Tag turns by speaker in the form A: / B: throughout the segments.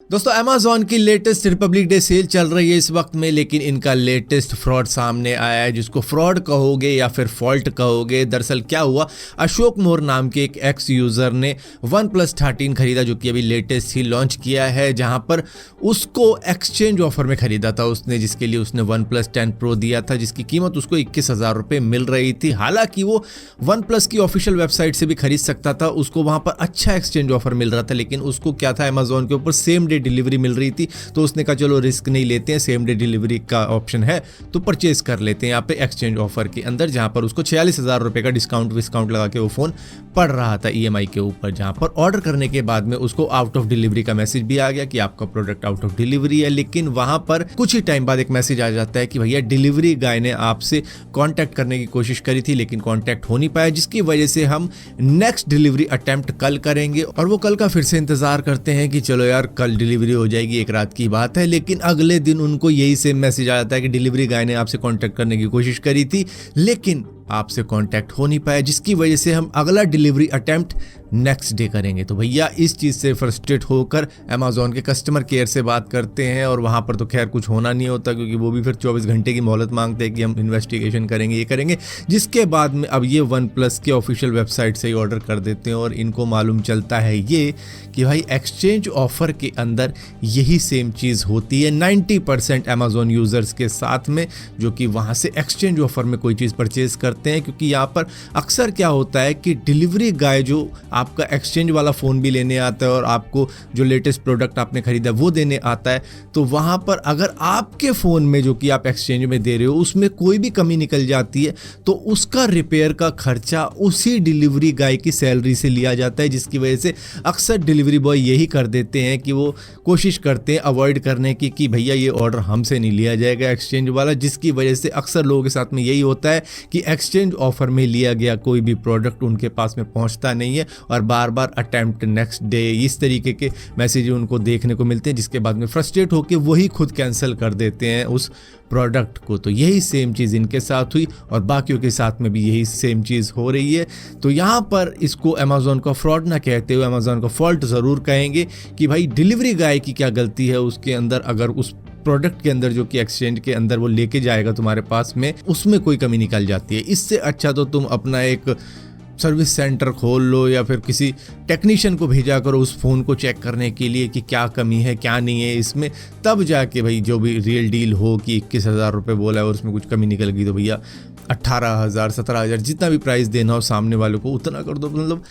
A: दोस्तों अमेज़न की latest Republic day cell चल रही है इस वक्त में, लेकिन इनका लेटेस्ट फ्रॉड सामने आया है, जिसको फ्रॉड कहोगे या फिर फॉल्ट कहोगे। दरअसल क्या हुआ, अशोक मोर नाम के एक एक्स यूज़र ने OnePlus 13 खरीदा, जो कि अभी लेटेस्ट ही लॉन्च किया है, जहां पर उसको एक्सचेंज ऑफर में खरीदा था उसने, जिसके लिए उसने OnePlus 10 Pro दिया था, जिसकी कीमत उसको 21,000 रुपये मिल रही थी। हालांकि वो OnePlus की ऑफिशियल वेबसाइट से भी खरीद सकता था, उसको वहां पर अच्छा एक्सचेंज ऑफर मिल रहा था, लेकिन उसको क्या था, अमेज़न के ऊपर सेम डे डिलीवरी मिल रही थी। तो उसने कहा चलो रिस्क नहीं लेते हैं, सेम डे डिलीवरी का ऑप्शन है तो परचेज कर लेते हैं यहाँ पे एक्सचेंज ऑफर के अंदर, जहां पर उसको 46,000 रुपए का डिस्काउंट लगा के वो फोन पड़ रहा था EMI के ऊपर। जहां पर ऑर्डर करने के बाद में उसको आउट ऑफ डिलीवरी का मैसेज भी आ गया कि आपका प्रोडक्ट आउट ऑफ डिलीवरी है, लेकिन वहां पर कुछ ही टाइम बाद एक मैसेज आ जाता है कि भैया डिलीवरी गाय ने आपसे कॉन्टैक्ट करने की कोशिश करी थी, लेकिन कॉन्टैक्ट हो नहीं पाया, जिसकी वजह से हम नेक्स्ट डिलीवरी अटेम्प्ट कल करेंगे। और वो कल का फिर से इंतजार करते हैं कि चलो यार कल डिलीवरी हो जाएगी, एक रात की बात है। लेकिन अगले दिन उनको यही सेम मैसेज आ जाता है कि डिलीवरी गाय ने आपसे कांटेक्ट करने की कोशिश करी थी, लेकिन आपसे कांटेक्ट हो नहीं पाया, जिसकी वजह से हम अगला डिलीवरी अटेम्प्ट नेक्स्ट डे करेंगे। तो भैया इस चीज़ से फ्रस्ट्रेट होकर अमेज़न के कस्टमर केयर से बात करते हैं, और वहाँ पर तो खैर कुछ होना नहीं होता, क्योंकि वो भी फिर 24 घंटे की मोहलत मांगते हैं कि हम इन्वेस्टिगेशन करेंगे, ये करेंगे। जिसके बाद में अब ये OnePlus के ऑफिशियल वेबसाइट से ही ऑर्डर कर देते हैं, और इनको मालूम चलता है ये कि भाई एक्सचेंज ऑफर के अंदर यही सेम चीज़ होती है 90% अमेज़न यूज़र्स के साथ में, जो कि वहाँ से एक्सचेंज ऑफर में कोई चीज़ परचेज करते हैं। क्योंकि यहाँ पर अक्सर क्या होता है कि डिलीवरी गाय जो आपका एक्सचेंज वाला फ़ोन भी लेने आता है और आपको जो लेटेस्ट प्रोडक्ट आपने खरीदा वो देने आता है, तो वहाँ पर अगर आपके फ़ोन में जो कि आप एक्सचेंज में दे रहे हो उसमें कोई भी कमी निकल जाती है, तो उसका रिपेयर का खर्चा उसी डिलीवरी गाय की सैलरी से लिया जाता है, जिसकी वजह से अक्सर डिलीवरी बॉय यही कर देते हैं कि वो कोशिश करते हैं अवॉइड करने की कि भैया ये ऑर्डर हमसे नहीं लिया जाएगा एक्सचेंज वाला, जिसकी वजह से अक्सर लोगों के साथ में यही होता है कि एक्सचेंज ऑफर में लिया गया कोई भी प्रोडक्ट उनके पास में पहुंचता नहीं है, और बार बार अटेम्प्ट नेक्स्ट डे इस तरीके के मैसेज उनको देखने को मिलते हैं, जिसके बाद में फ्रस्ट्रेट होकर वही खुद कैंसिल कर देते हैं उस प्रोडक्ट को। तो यही सेम चीज़ इनके साथ हुई, और बाकियों के साथ में भी यही सेम चीज़ हो रही है। तो यहाँ पर इसको अमेज़न का फ्रॉड ना कहते हुए अमेज़न का फॉल्ट ज़रूर कहेंगे कि भाई डिलीवरी गाय की क्या गलती है उसके अंदर, अगर उस प्रोडक्ट के अंदर जो कि एक्सचेंज के अंदर वो लेके जाएगा तुम्हारे पास में उसमें कोई कमी निकल जाती है। इससे अच्छा तो तुम अपना एक सर्विस सेंटर खोल लो, या फिर किसी टेक्नीशियन को भेजा करो उस फ़ोन को चेक करने के लिए कि क्या कमी है क्या नहीं है इसमें, तब जाके भाई जो भी रियल डील हो कि 21,000 रुपये बोला है और उसमें कुछ कमी निकल गई तो भैया 18,000 17,000 जितना भी प्राइस देना हो सामने वालों को उतना कर दो। मतलब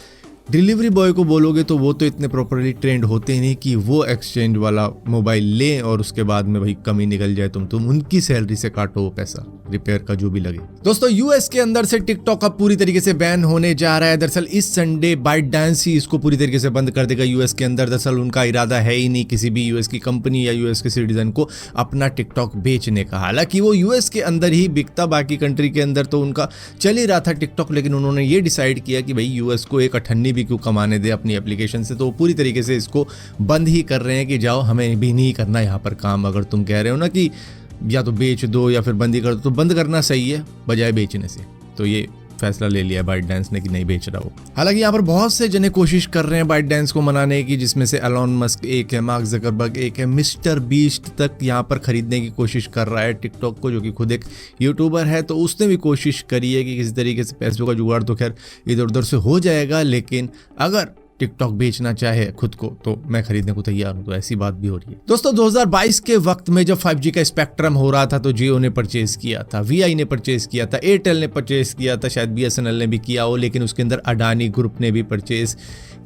A: डिलीवरी बॉय को बोलोगे तो वो तो इतने प्रॉपरली ट्रेंड होते ही नहीं कि वो एक्सचेंज वाला मोबाइल लें और उसके बाद में भाई कमी निकल जाए, तुम उनकी सैलरी से काटो वो पैसा रिपेयर का जो भी लगे। दोस्तों यूएस के अंदर से टिकटॉक अब पूरी तरीके से बैन होने जा रहा है। दरअसल इस संडे ByteDance ही इसको पूरी तरीके से बंद कर देगा यूएस के अंदर। दरअसल उनका इरादा है ही नहीं किसी भी यूएस की कंपनी या यूएस के सिटीजन को अपना टिकटॉक बेचने का। हालांकि वो यूएस के अंदर ही बिकता, बाकी कंट्री के अंदर तो उनका चल ही रहा था टिकटॉक, लेकिन उन्होंने ये डिसाइड किया कि भाई यूएस को एक अठन्नी भी क्यों कमाने दे अपनी एप्लीकेशन से, तो वो पूरी तरीके से इसको बंद ही कर रहे हैं कि जाओ हमें भी नहीं करना यहाँ पर काम। अगर तुम कह रहे हो ना कि या तो बेच दो या फिर बंद ही कर दो, तो बंद करना सही है बजाय बेचने से। तो ये फैसला ले लिया ByteDance ने कि नहीं बेच रहा हो। हालांकि यहाँ पर बहुत से जने कोशिश कर रहे हैं ByteDance को मनाने की, जिसमें से एलॉन मस्क एक है, मार्क ज़करबर्ग एक है, मिस्टर बीस्ट तक यहाँ पर खरीदने की कोशिश कर रहा है टिकटॉक को, जो कि खुद एक यूट्यूबर है। तो उसने भी कोशिश करी है कि किसी तरीके से पैसों का जुगाड़ तो खैर इधर उधर से हो जाएगा, लेकिन अगर टिकटॉक बेचना चाहे खुद को तो मैं खरीदने को तैयार हूं। तो ऐसी बात भी हो रही है। दोस्तों 2022 के वक्त में जब 5G का स्पेक्ट्रम हो रहा था तो जियो ने परचेज किया था, VI ने परचेज किया था, एयरटेल ने परचेज किया था, शायद BSNL ने भी किया हो, लेकिन उसके अंदर अडानी ग्रुप ने भी परचेज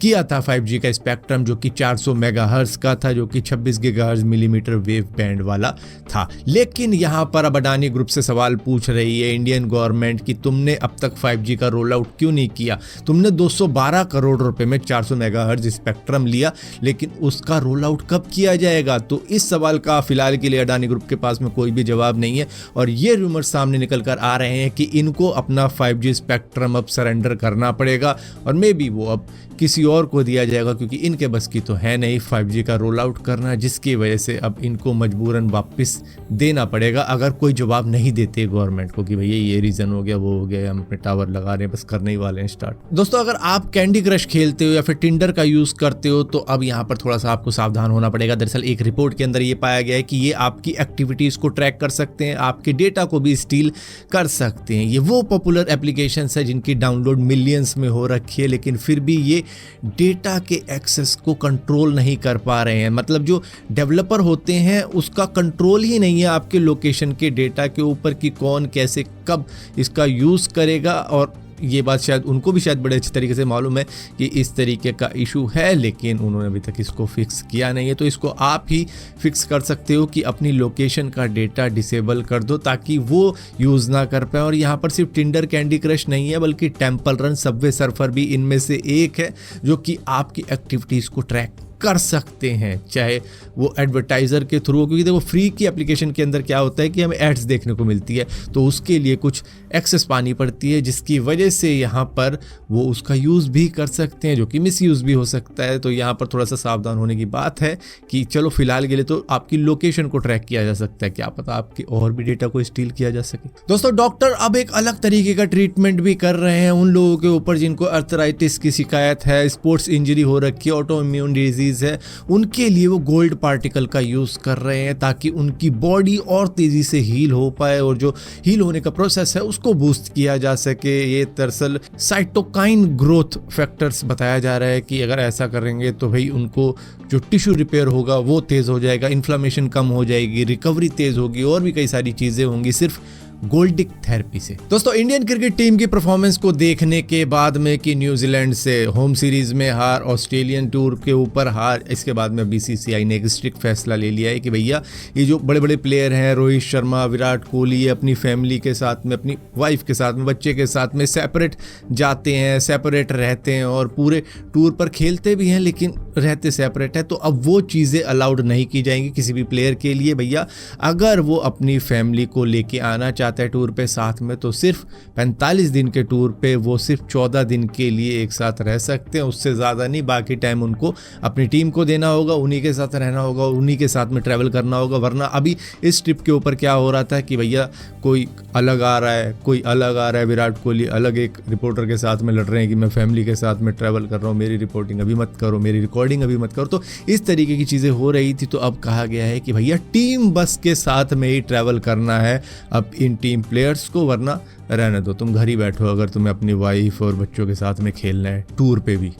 A: किया था 5G का स्पेक्ट्रम, जो कि 400 मेगाहर्ट्ज का था, जो कि 26 गीगाहर्ट्ज मिलीमीटर वेव बैंड वाला था। लेकिन यहाँ पर अब अडानी ग्रुप से सवाल पूछ रही है इंडियन गवर्नमेंट कि तुमने अब तक 5G का रोल आउट क्यों नहीं किया? तुमने 212 करोड़ रुपए में 400 मेगाहर्ट्ज स्पेक्ट्रम लिया, लेकिन उसका रोल आउट कब किया जाएगा? तो इस सवाल का फिलहाल के लिए अडानी ग्रुप के पास में कोई भी जवाब नहीं है, और ये रूमर सामने निकल कर आ रहे हैं कि इनको अपना 5G स्पेक्ट्रम अब सरेंडर करना पड़ेगा, और मे बी वो अब किसी और को दिया जाएगा, क्योंकि इनके बस की तो है नहीं 5G का रोल आउट करना, जिसकी वजह से अब इनको मजबूरन वापस देना पड़ेगा अगर कोई जवाब नहीं देते गवर्नमेंट को कि भैया ये रीज़न हो गया, वो हो गया, हम अपने टावर लगा रहे हैं, बस करने ही वाले हैं स्टार्ट। दोस्तों अगर आप कैंडी क्रश खेलते हो या फिर टिंडर का यूज़ करते हो तो अब यहाँ पर थोड़ा सा आपको सावधान होना पड़ेगा। दरअसल एक रिपोर्ट के अंदर ये पाया गया है कि ये आपकी एक्टिविटीज़ को ट्रैक कर सकते हैं, आपके डेटा को भी स्टील कर सकते हैं। ये वो पॉपुलर एप्लीकेशंस है जिनकी डाउनलोड मिलियंस में हो रखी है, लेकिन फिर भी ये डेटा के एक्सेस को कंट्रोल नहीं कर पा रहे हैं। मतलब जो डेवलपर होते हैं उसका कंट्रोल ही नहीं है आपके लोकेशन के डेटा के ऊपर कि कौन कैसे कब इसका यूज़ करेगा। और ये बात शायद उनको भी शायद बड़े अच्छे तरीके से मालूम है कि इस तरीके का इशू है, लेकिन उन्होंने अभी तक इसको फिक्स किया नहीं है। तो इसको आप ही फिक्स कर सकते हो कि अपनी लोकेशन का डेटा डिसेबल कर दो ताकि वो यूज़ ना कर पाए। और यहाँ पर सिर्फ टिंडर कैंडी क्रश नहीं है बल्कि टेम्पल रन, सबवे सर्फर भी इनमें से एक है जो कि आपकी एक्टिविटीज़ को ट्रैक कर सकते हैं, चाहे वो एडवर्टाइज़र के थ्रू हो। क्योंकि देखो फ्री की एप्लीकेशन के अंदर क्या होता है कि हमें एड्स देखने को मिलती है, तो उसके लिए कुछ एक्सेस पानी पड़ती है, जिसकी वजह से यहाँ पर वो उसका यूज़ भी कर सकते हैं, जो कि मिसयूज़ भी हो सकता है। तो यहाँ पर थोड़ा सा सावधान होने की बात है कि चलो फिलहाल के लिए तो आपकी लोकेशन को ट्रैक किया जा सकता है, क्या पता आपके और भी डेटा को स्टील किया जा सके। दोस्तों डॉक्टर अब एक अलग तरीके का ट्रीटमेंट भी कर रहे हैं उन लोगों के ऊपर जिनको अर्थराइटिस की शिकायत है, स्पोर्ट्स इंजरी हो रखी है, ऑटो इम्यून डिजीज है। उनके लिए वो गोल्ड पार्टिकल का यूज कर रहे हैं ताकि उनकी बॉडी और तेजी से हील हो पाए और जो हील होने का प्रोसेस है उसको बूस्ट किया जा सके। ये दरअसल साइटोकाइन ग्रोथ फैक्टर्स बताया जा रहा है कि अगर ऐसा करेंगे तो भाई उनको जो टिश्यू रिपेयर होगा वो तेज हो जाएगा, इन्फ्लामेशन कम हो जाएगी, रिकवरी तेज होगी और भी कई सारी चीजें होंगी सिर्फ गोल्डिक थेरेपी से। दोस्तों इंडियन क्रिकेट टीम की परफॉर्मेंस को देखने के बाद में कि न्यूजीलैंड से होम सीरीज में हार, ऑस्ट्रेलियन टूर के ऊपर हार, इसके बाद में बीसीसीआई ने एक स्ट्रिक्ट फैसला ले लिया है कि भैया ये जो बड़े बड़े प्लेयर हैं रोहित शर्मा, विराट कोहली, ये अपनी फैमिली के साथ में, अपनी वाइफ के साथ में, बच्चे के साथ में सेपरेट जाते हैं, सेपरेट रहते हैं और पूरे टूर पर खेलते भी हैं लेकिन रहते सेपरेट है। तो अब वो चीज़ें अलाउड नहीं की जाएंगी किसी भी प्लेयर के लिए। भैया अगर वो अपनी फैमिली को लेके आना चाहते है टूर पे साथ में तो सिर्फ 45 दिन के टूर पे वो सिर्फ 14 दिन के लिए एक साथ रह सकते हैं, उससे ज़्यादा नहीं। बाकी टाइम उनको अपनी टीम को देना होगा, उन्हीं के साथ रहना होगा, उन्हीं के साथ में ट्रैवल करना होगा। वरना अभी इस ट्रिप के ऊपर क्या हो रहा था कि भैया कोई अलग आ रहा है, कोई अलग आ रहा है, विराट कोहली अलग एक रिपोर्टर के साथ में लड़ रहे हैं कि मैं फैमिली के साथ में ट्रैवल कर रहा हूँ, मेरी रिपोर्टिंग अभी मत करो, मेरी रिकॉर्डिंग अभी मत करो। तो इस तरीके की चीज़ें हो रही थी। तो अब कहा गया है कि भैया टीम बस के साथ में ही ट्रैवल करना है अब इन टीम प्लेयर्स को, वरना रहने दो, तुम घर ही बैठो अगर तुम्हें अपनी वाइफ और बच्चों के साथ में खेलना है टूर पे भी।